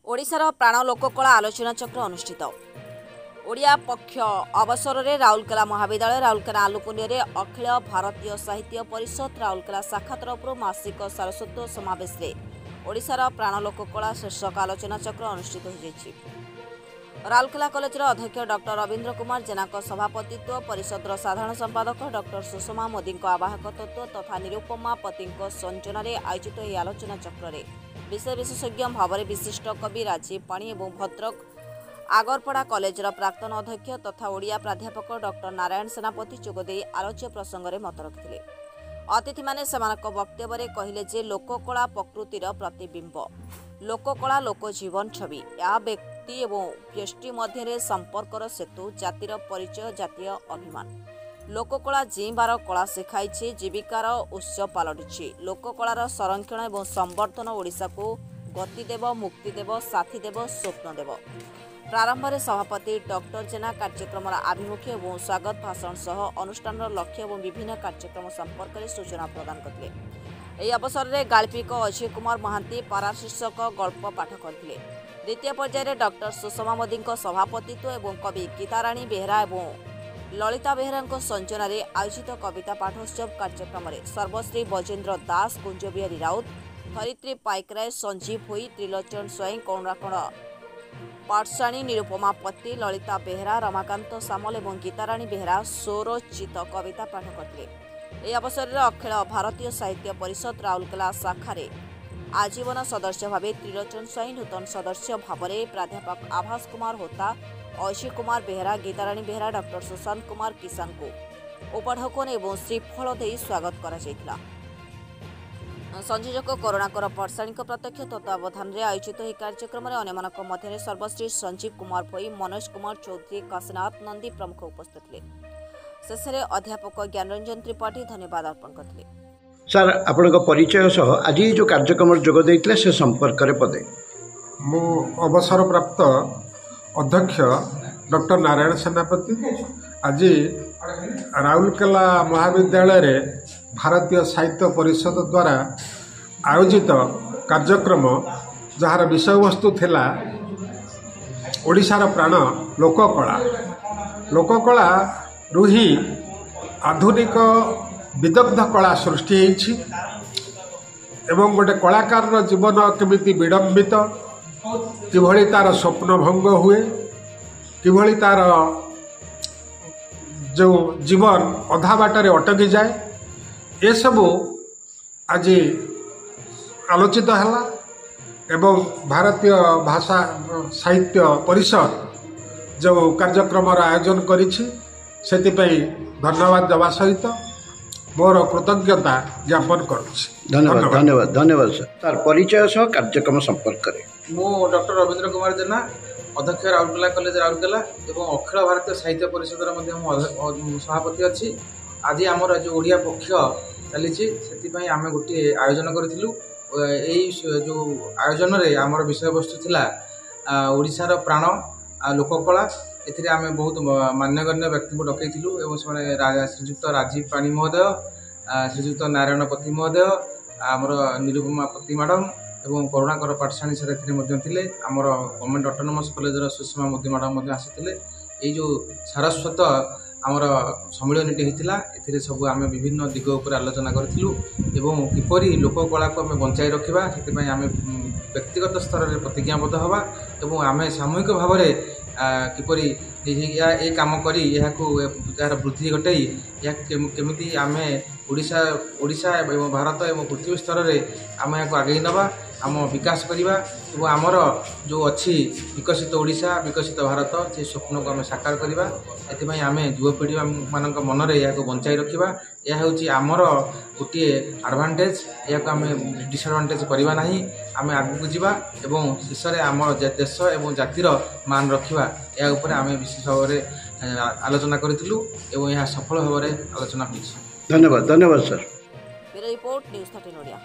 ओडिशार प्राण लोककला आलोचना चक्र अनुष्ठित ओडिया पक्ष अवसर में राउरकेला महाविद्यालय राउरकेला आलुपुनिया अखिल भारतीय साहित्य परिषद राउरकेला शाखा तरफ मासिक सारस्वत समावेश ओडिशार प्राण लोककला शीर्षक आलोचना चक्र अनुष्ठित हो राउरकेला कॉलेज अध्यक्ष डॉक्टर रवींद्र कुमार जेना सभापतित्व परिषद साधारण संपादक डॉक्टर सुषमा मोदी आवाहकत्व तथा निरुपमा पति संयोजन आयोजित यह आलोचना चक्र विषय विशेषज्ञ भाव में विशिष्ट कवि राजीव पाणी और भद्रक आगरपड़ा कॉलेजर प्राक्तन अध्यक्ष तथा ओडिया प्राध्यापक डॉक्टर नारायण सेनापति जोगदे आलोच्य प्रसंग में मत रखिले। अतिथि माने वक्तव्य कहले जे लोककला प्रकृतिर प्रतिबिंब लोककला लोक जीवन छवि या व्यक्ति एवं व्यष्टि मध्य संपर्कर सेतु जातिर परिचय जातीय अभिमान लोककला जीवार कला शिखाई जीविकार उत्स पलटि लोककलार संरक्षण और संवर्धन ओडिशा को गति देव मुक्ति देव साथी देव स्वप्न देव। प्रारंभ में सभापति डॉक्टर जेना कार्यक्रम आभिमुख्य और स्वागत भाषण सह अनुष्ठान लक्ष्य और विभिन्न कार्यक्रम संपर्क में सूचना प्रदान करते। यह अवसर में गाल्पिक अजय कुमार महांती पारा शीर्षक गल्प पाठ करते। द्वितीय पर्यायर डॉक्टर सुषमा मोदी सभापतित्व और कवि गीताराणी बेहरा और ललिता बेहरा संयोजन आयोजित कविता पाठोत्सव कार्यक्रम में सर्वश्री बजेन्द्र दास कुंजबिहारी राउत धरित्री पाइकराय संजीव भोई त्रिलोचन स्वयं कौराकोण पाठशाणी निरुपमा पति ललिता बेहरा रमाकांत सामल और गीताराणी बेहरा स्वरोचित कविता पाठ करते। यह अवसर में अखिल भारतीय साहित्य परिषद राउरकेला शाखा आजीवन सदस्य भाव त्रिलोचन स्वयं नूतन सदस्य भाव में प्राध्यापक आभास कुमार होता अजय कुमार बेहरा गीताराणी बेहरा डॉक्टर सुशांत कुमार किसान को उपढौकन और श्रीफल दे स्वागत करा जायतिला। संयोजक करुणाकर पाठशाणी प्रत्यक्ष तत्वावधान में आयोजित यह कार्यक्रम में अन्य मध्य सर्वश्री संजीव कुमार भोई मनोज कुमार चौधरी काशीनाथ नंदी प्रमुख उपस्थित थे। शेष में अध्यापक ज्ञानरंजन त्रिपाठी धन्यवाद अर्पण करते। सर आपण परिचय सह आज जो कार्यक्रम जोगदे से संपर्क पदे मो अवसर प्राप्त अध्यक्ष डॉक्टर नारायण सेनापति आज राउरकेला महाविद्यालय रे भारतीय साहित्य परिषद द्वारा आयोजित कार्यक्रम जार विषय वस्तु थिला ओडिशार प्राण लोककला लोककला रुही आधुनिक विदग्ध कला सृष्टि होइछि एवं गोटे कलाकार जीवन केमिति विडंबित किभଳି तार स्वप्न भंग हुए किभଳି तार जो जीवन अधा बाटर अटकी जाए ये सब आज आलोचित है एवं भारतीय भाषा साहित्य परिषद जो कार्यक्रम आयोजन करिछि सेतिपई धन्यवाद देवा सहित मोर कृतज्ञता ज्ञापन करुछि। धन्यवाद धन्यवाद धन्यवाद सर परिचय सह कार्यक्रम संपर्क करे मो डॉक्टर रवींद्र कुमार जेना अध्यक्ष राउरकेला कॉलेज राउरकेला एवं अखिल भारतीय साहित्य परिषद सभापति अच्छी आज आमर जो ओडिया पक्ष चली से आम गोटे आयोजन करूँ जो आयोजन रे आमर विषय वस्तु थिला ओडिशार प्राण लोककला एथिरे आमे बहुत मान्यगण्य व्यक्ति को डकईलु एवं श्रीजुक्त राजीव पाणी महोदय श्रीजुक्त नारायण पति महोदय आमर निरुपमा पति मैडम एवं करुणाकर पाठशाणी सर थे आमर गवर्नमेंट ऑटोनोमस कॉलेजर सुषमा मोदी मैडम आसी ये जो सारस्वत आमर सम्मिलनी होता ए सब आम विभिन्न दिग उपर आलोचना करूँ एवं किपरि लोककला को आम बंचाई रखा से आम व्यक्तिगत स्तर में प्रतिज्ञाबद्ध हवा एवं आम सामूहिक भाव में किपरि ये काम करी यार वृद्धि घटाई या केमिति आम ओडिशा एवं भारत एवं पृथ्वी स्तर में आम यहाँ आगे नवा आम विकास करवा एवं आमर जो अच्छी विकसित ओडिशा विकसित भारत से स्वप्न को आम साकार करवा एथि आम युवपीढ़ी मान मन में यहाँ बंचाई रखा यह हूँ आमर गोटे एडवांटेज या आम डिसएडवांटेज करवा ना आम आगू जावा एवं शेष में आम देश एवं जातिर मान रखा या आम विशेष भाव में आलोचना करूँ एवं यह सफल भाव में आलोचना हो। धन्यवाद धन्यवाद सर। Report news 13 Odia.